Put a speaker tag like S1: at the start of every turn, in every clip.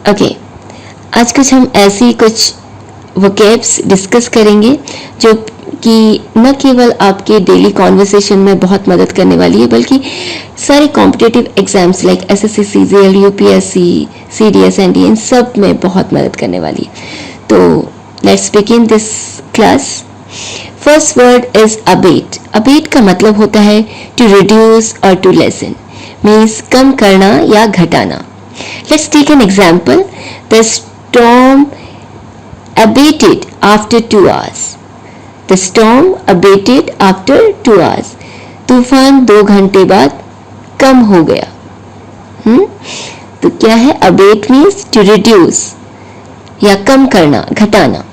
S1: Okay, आज कुछ हम ऐसी कुछ वोकैब्स डिस्कस करेंगे जो कि न केवल आपके डेली कॉन्वर्सेशन में बहुत मदद करने वाली है, बल्कि सारे competitive exams like SSC, CGL, UPSC, CDS, NDA, इन सब में बहुत मदद करने वाली है। तो let's begin this class. First word is abate. Abate का मतलब होता है टू रिड्यूस और टू लेसन, मीन्स कम करना या घटाना। Let's take an example. The storm abated after 2 hours. The storm abated after 2 hours. तूफान 2 घंटे बाद कम हो गया। तो क्या है? abate means to reduce या कम करना, घटाना।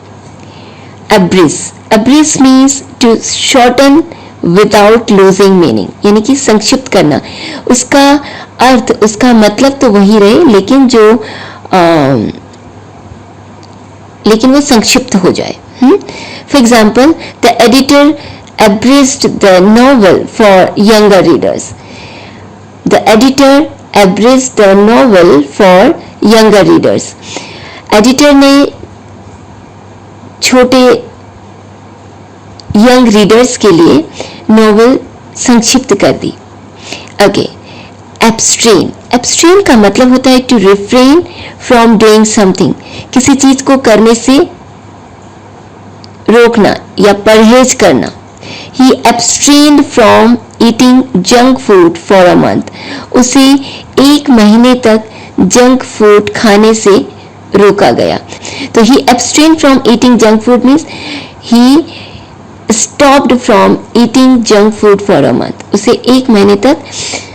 S1: abridge. abridge means to shorten without losing meaning, यानी कि संक्षिप्त करना। उसका अर्थ, उसका मतलब तो वही रहे, लेकिन वो संक्षिप्त हो जाए। For example, the editor abridged the novel for younger readers. The editor abridged the novel for younger readers. Editor ने छोटे यंग रीडर्स के लिए नोवेल संक्षिप्त कर दी। ओके, एब्स्ट्रेन। एब्स्ट्रेन का मतलब होता है to refrain from doing something, किसी चीज को करने से रोकना या परहेज करना। He abstained from eating junk food for a month. उसे 1 महीने तक जंक फूड खाने से रोका गया। तो he abstained from eating junk food means he stopped from eating junk food for a month. उसे 1 महीने तक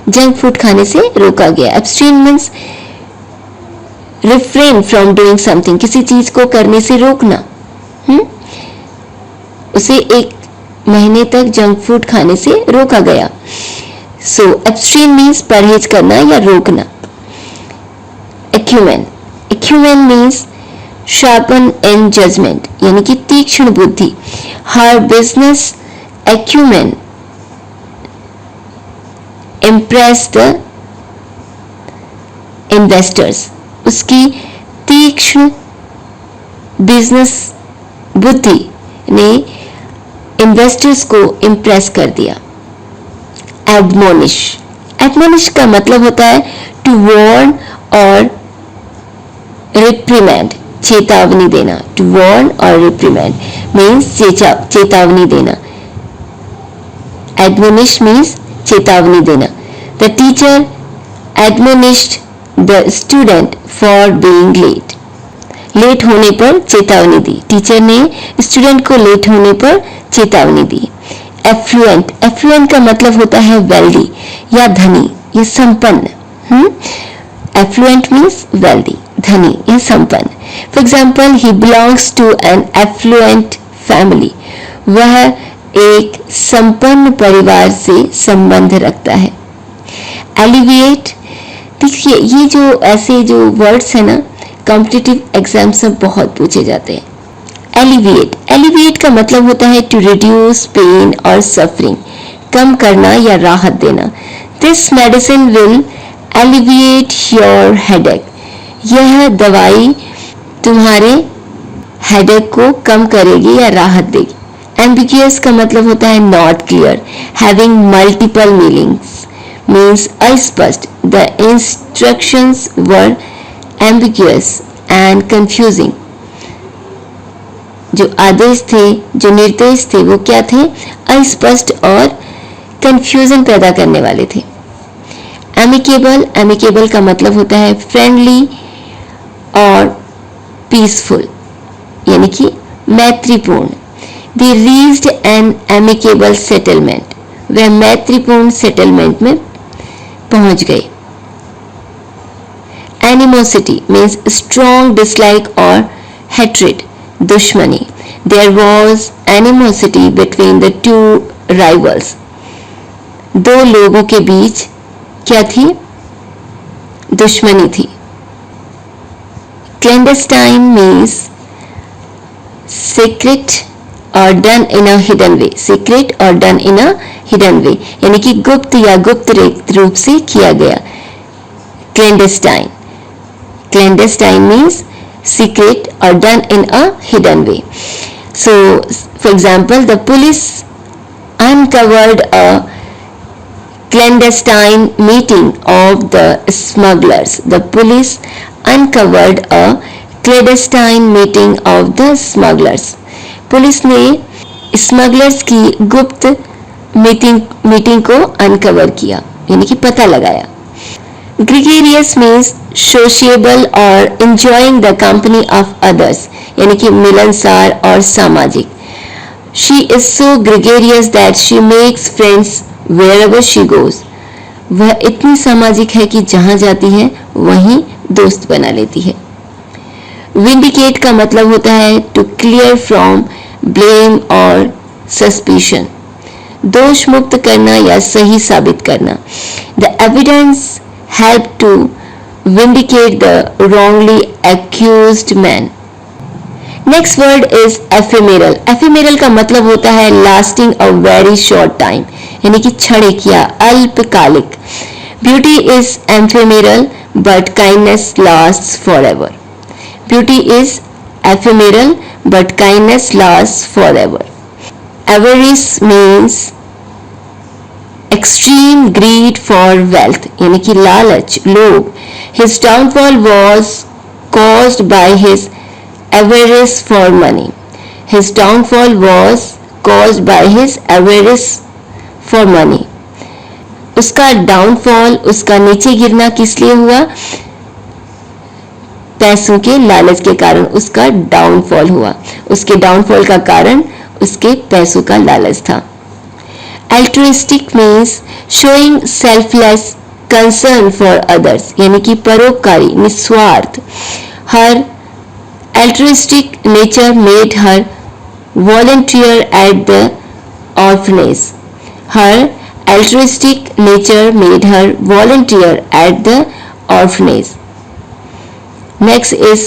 S1: जंक फूड खाने से रोका गया। Abstain means refrain from doing something, किसी चीज को करने से रोकना। उसे 1 महीने तक जंक फूड खाने से रोका गया। सो एब्स्ट्रेन मीन्स परहेज करना या रोकना। Acumen. Acumen means sharpness in judgement, यानी कि तीक्ष्ण बुद्धि। Her business acumen impress the investors. उसकी तीक्ष्ण बिजनेस बुद्धि ने इन्वेस्टर्स को इम्प्रेस कर दिया। एडमोनिश। एडमोनिश का मतलब होता है टू वार्न और रिप्रीमेंड, चेतावनी देना। टू वार्न और रिप्रीमेंड मीन्स चेतावनी देना। एडमोनिश मीन्स चेतावनी देना। The teacher admonished the student for being late. Late होने पर चेतावनी दी। टीचर ने स्टूडेंट को लेट होने पर चेतावनी दी। एफ्लुएंट। एफ्लुएंट का मतलब होता है वेल्दी या धनी या संपन्न। एफ्लुएंट मीन्स वेल्दी, धनी या संपन्न। For example, he belongs to an affluent family. वह एक संपन्न परिवार से संबंध रखता है। एलिविएट। देखिए, ये जो ऐसे जो वर्ड्स है ना, कॉम्पिटिटिव एग्जाम्स में बहुत पूछे जाते हैं। एलिविएट। एलिविएट का मतलब होता है टू रिड्यूस पेन और सफरिंग, कम करना या राहत देना। This medicine will alleviate your headache. यह दवाई तुम्हारे हेडेक को कम करेगी या राहत देगी। एम्बिग्युअस का मतलब होता है not clear, having multiple meanings, means अस्पष्ट। The instructions were ambiguous and confusing. जो आदेश थे, जो निर्देश थे, वो क्या थे? अस्पष्ट और कंफ्यूजन पैदा करने वाले थे। एमिकेबल। एमिकेबल का मतलब होता है फ्रेंडली और पीसफुल, यानी कि मैत्रीपूर्ण। They reached an amicable settlement. वे मैत्रीपूर्ण सेटलमेंट में पहुंच गए। Animosity means strong dislike or hatred, दुश्मनी। There was animosity between the two rivals. 2 लोगों के बीच क्या थी? दुश्मनी थी। Clandestine means secret और done in a hidden way. Secret और डन इन अ हिडन वे, यानी कि गुप्त या गुप्त रूप से किया गया। Clandestine. Clandestine means secret or done in a hidden way. So, for example, the police uncovered a clandestine meeting of the smugglers. The police uncovered a clandestine meeting of the smugglers. Police ने smugglers की गुप्त meeting को uncover किया, यानी कि पता लगाया. Gregarious means sociable or enjoying the company of others, यानी कि मिलनसार और सामाजिक. She is so gregarious that she makes friends wherever she goes. वह इतनी सामाजिक है कि जहां जाती है वहीं दोस्त बना लेती है. Vindicate का मतलब होता है to clear from blame or suspicion. दोष मुक्त करना या सही साबित करना. The evidence help to vindicate the wrongly accused man. Next word is ephemeral. Ephemeral का मतलब होता है lasting a very short time, यानी कि क्षणिक या अल्पकालिक. Beauty is ephemeral but kindness lasts forever. Beauty is ephemeral but kindness lasts forever. Avarice means extreme greed for wealth, यानी कि लालच, लोभ. His downfall was caused by his avarice for money. His downfall was caused by his avarice for money. उसका downfall, उसका नीचे गिरना किस लिए हुआ? पैसों के लालच के कारण उसका डाउनफॉल हुआ. उसके डाउनफॉल का कारण उसके पैसों का लालच था. Altruistic means showing selfless concern for others, यानी कि परोपकारी, निस्वार्थ. Her altruistic nature made her volunteer at the orphanage. Her altruistic nature made her volunteer at the orphanage. Next is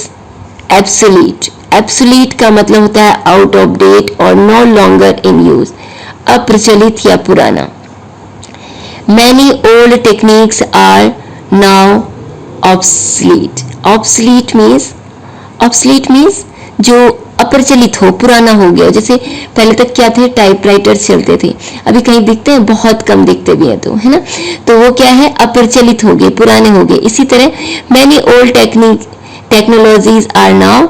S1: obsolete. Obsolete का मतलब होता है out of date or no longer in use, अप्रचलित या पुराना. Many old techniques are now obsolete. Obsolete means जो अप्रचलित हो, पुराना हो गया. जैसे पहले तक क्या थे, टाइपराइटर चलते थे, अभी कहीं दिखते हैं, बहुत कम दिखते भी हैं, तो है ना, तो वो क्या है, अप्रचलित हो गए, पुराने हो गए. इसी तरह many old technologies are now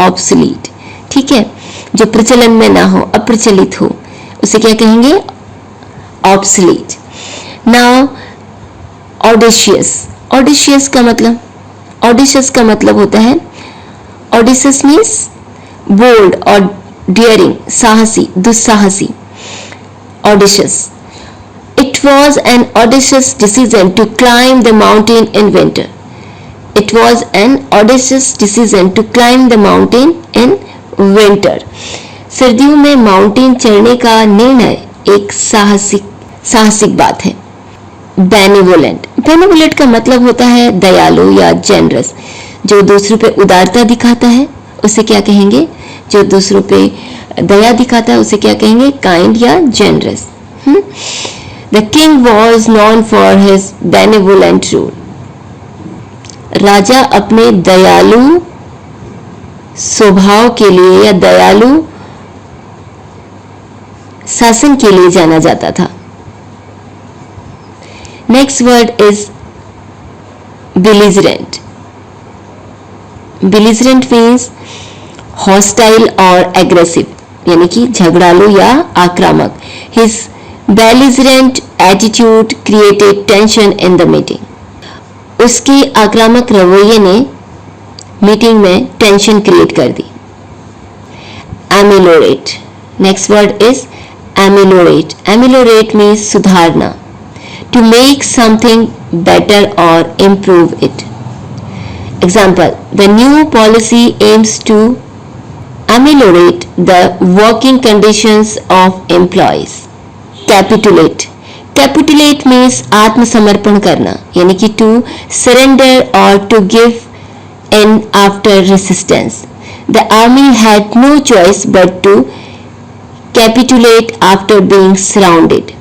S1: obsolete. ठीक है, जो प्रचलन में ना हो, अप्रचलित हो, उसे क्या कहेंगे, obsolete. Now audacious. Audacious का मतलब होता है, audacious means bold और daring, साहसी, दुस्साहसी. Audacious. It was an audacious decision to climb the mountain in winter. It was an audacious decision to climb the mountain in winter. सर्दियों में mountain चढ़ने का निर्णय एक साहसिक बात है. बेनिवोलेंट का मतलब होता है दयालु या जेनरस. जो दूसरों पे उदारता दिखाता है उसे क्या कहेंगे, जो दूसरों पे दया दिखाता है उसे क्या कहेंगे, काइंड या generous. The king was known for his benevolent rule. राजा अपने दयालु स्वभाव के लिए या दयालु शासन के लिए जाना जाता था. Next word is belligerent. Belligerent means hostile और aggressive, यानी कि झगड़ालू या आक्रामक. His belligerent attitude created tension in the meeting. उसके आक्रामक रवैये ने मीटिंग में टेंशन क्रिएट कर दी. Ameliorate. Next word is ameliorate. Ameliorate means सुधारना, to make something better or improve it. Example, the new policy aims to ameliorate the working conditions of employees. Capitulate. Capitulate means आत्मसमर्पण करना, यानी कि to surrender or to give in after resistance. The army had no choice but to capitulate after being surrounded.